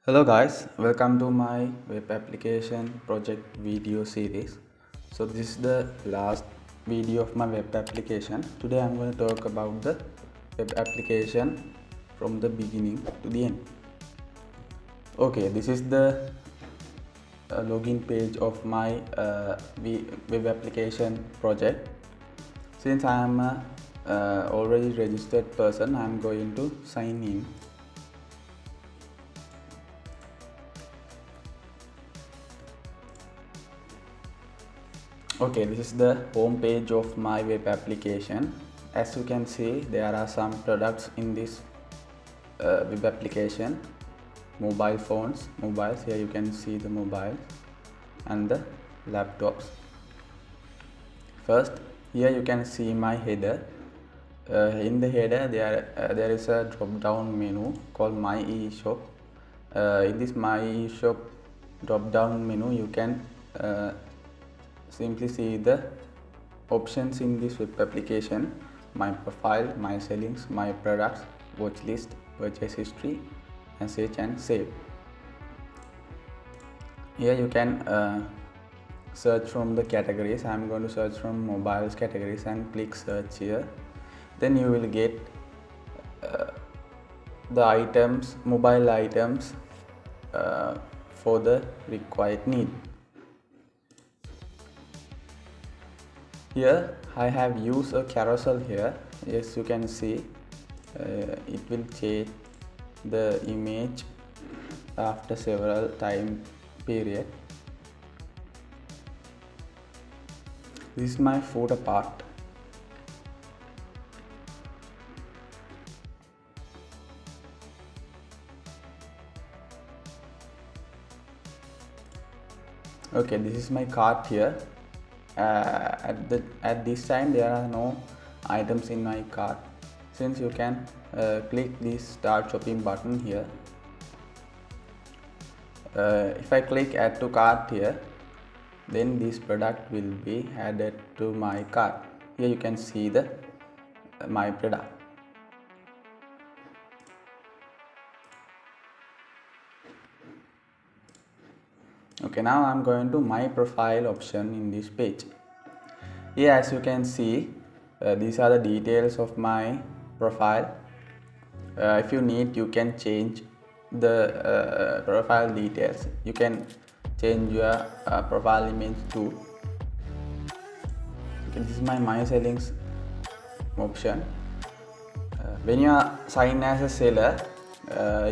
Hello guys, welcome to my web application project video series. So this is the last video of my web application. Today I'm going to talk about the web application from the beginning to the end. Okay, this is the login page of my web application project. Since I am a already registered person, I'm going to sign in. Okay, this is the home page of my web application. As you can see, there are some products in this web application. Mobile phones, mobiles. Here you can see the mobiles and the laptops. First, here you can see my header. In the header, there is a drop-down menu called My eShop. In this My eShop drop-down menu, you can simply see the options in this web application: my profile, my settings, my products, watch list, purchase history, message and save. Here you can search from the categories. I am going to search from mobiles categories and click search here. Then you will get the items, mobile items for the required need. Here I have used a carousel here. Yes, you can see it will change the image after several time period. This is my footer part. Okay, this is my cart here. At this time there are no items in my cart. Since you can click this start shopping button here. If I click add to cart here, then this product will be added to my cart. Here you can see the my product. Okay, now I'm going to my profile option in this page. Here, as you can see, these are the details of my profile. If you need, you can change the profile details. You can change your profile image too. Okay, this is my settings option. When you are signed as a seller,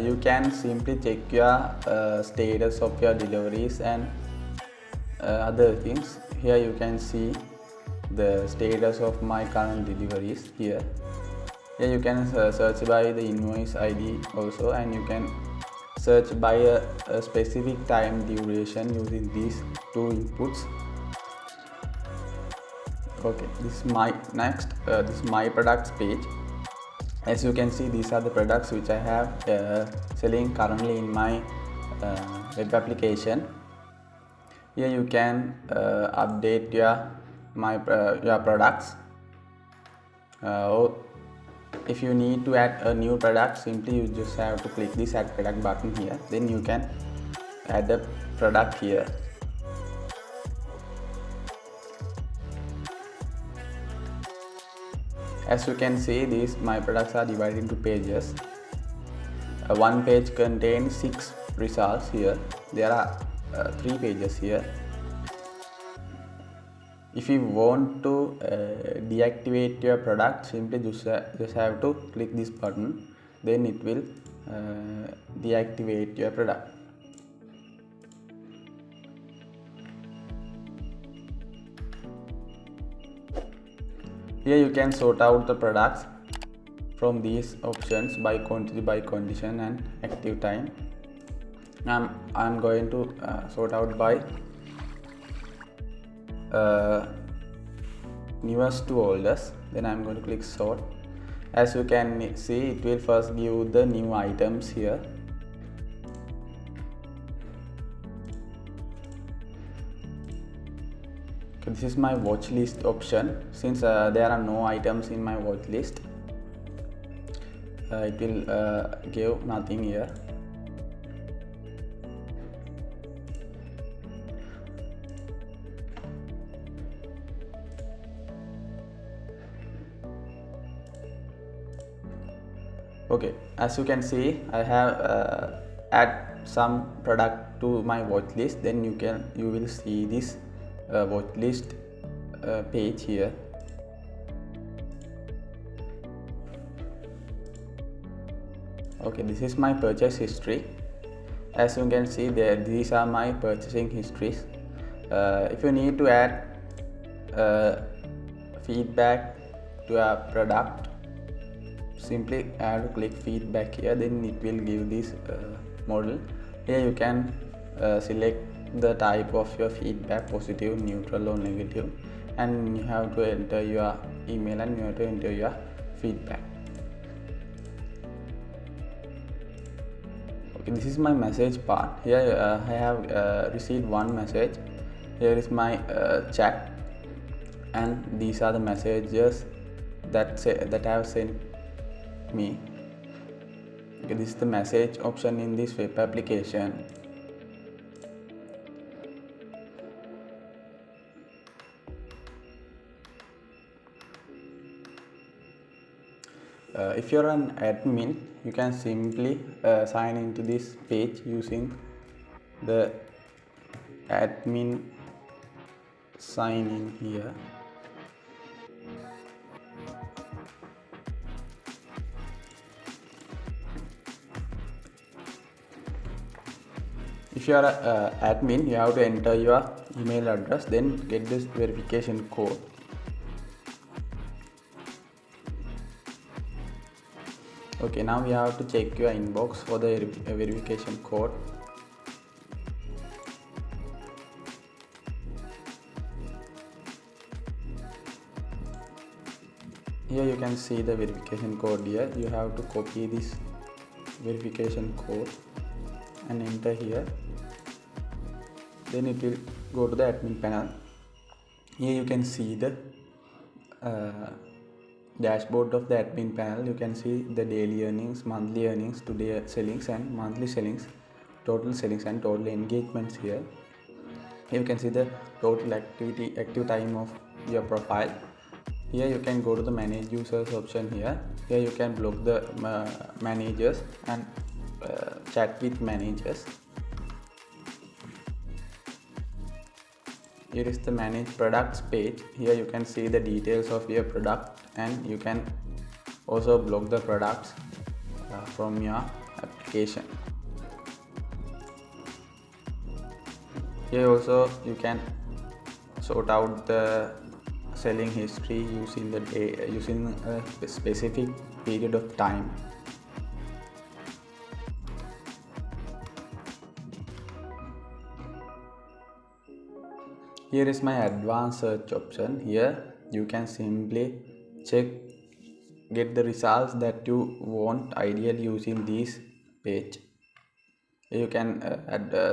you can simply check your status of your deliveries and other things. Here you can see the status of my current deliveries here. Here you can search by the invoice ID also, and you can search by a specific time duration using these two inputs. Okay, this is my next this is my products page. As you can see, these are the products which I have selling currently in my web application. Here you can update your products. If you need to add a new product, simply you just have to click this add product button here. Then you can add the product here. As you can see, these my products are divided into pages. One page contains 6 results here. There are 3 pages here. If you want to deactivate your product, simply just have to click this button. Then it will deactivate your product. Here you can sort out the products from these options by quantity, by condition and active time. I'm going to sort out by newest to oldest. Then I'm going to click sort. As you can see, it will first give the new items here. Okay, this is my watch list option. Since there are no items in my watch list, it will give nothing here. Okay, as you can see, I have add some product to my watch list. Then you will see this watch list page here. Okay, this is my purchase history. As you can see there, these are my purchasing histories. If you need to add feedback to a product, simply add to click feedback here, then it will give this model. Here you can select the type of your feedback, positive, neutral or negative, and you have to enter your email and you have to enter your feedback. Okay, this is my message part. Here I have received one message. Here is my chat, and these are the messages that I have sent me. Okay, this is the message option in this web application. If you're an admin, you can simply sign into this page using the admin sign in here. If you are an admin, you have to enter your email address, then get this verification code. Okay, now you have to check your inbox for the verification code. Here you can see the verification code here. You have to copy this verification code and enter here. Then it will go to the admin panel. Here you can see the dashboard of the admin panel. You can see the daily earnings, monthly earnings, today sellings and monthly sellings, total sellings and total engagements here. Here you can see the total active time of your profile. Here you can go to the manage users option here. Here you can block the managers and chat with managers. Here is the manage products page. Here you can see the details of your product, and you can also block the products from your application. Here also you can sort out the selling history using a specific period of time. Here is my advanced search option. Here you can simply get the results that you want ideally using this page. You can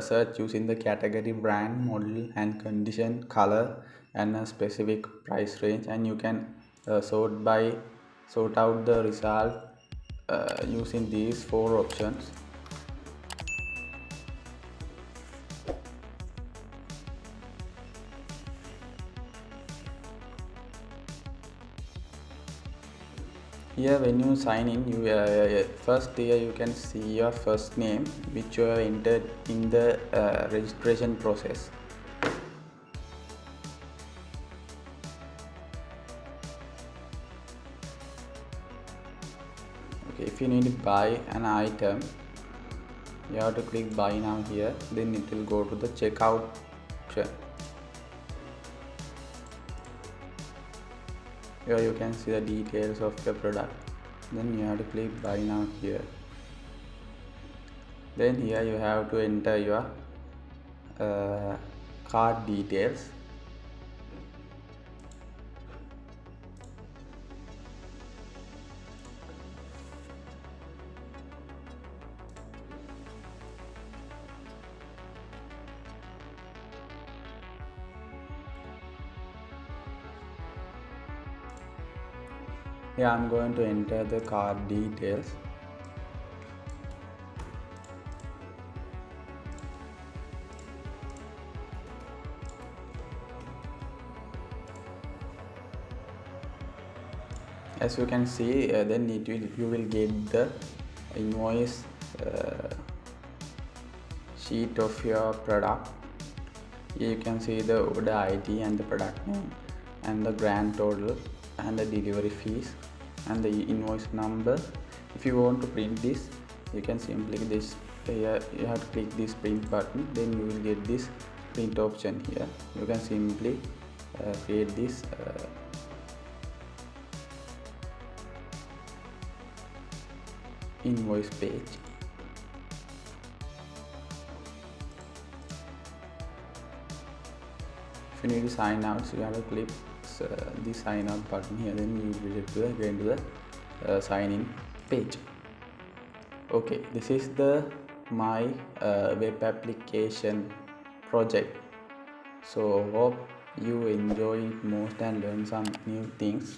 search using the category, brand, model and condition, color and a specific price range, and you can sort out the result using these 4 options. Here when you sign in, first here you can see your first name which you have entered in the registration process. Okay, if you need to buy an item, you have to click buy now here, then it will go to the checkout option. Here you can see the details of the product, then you have to click buy now here. Then here you have to enter your card details. Yeah, I'm going to enter the card details. As you can see, then you will get the invoice sheet of your product. Here you can see the order ID and the product name and the grand total and the delivery fees and the invoice number. If you want to print this, you can simply this here, you have to click this print button, then you will get this print option here. You can simply create this invoice page. If you need to sign out, so you have to click the sign out button here, then you will get into the sign in page. Okay, this is the my web application project. So hope you enjoy it most and learn some new things.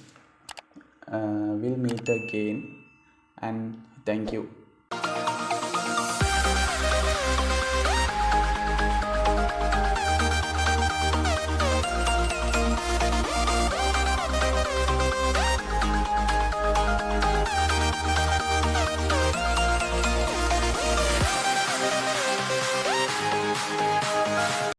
We'll meet again, and thank you.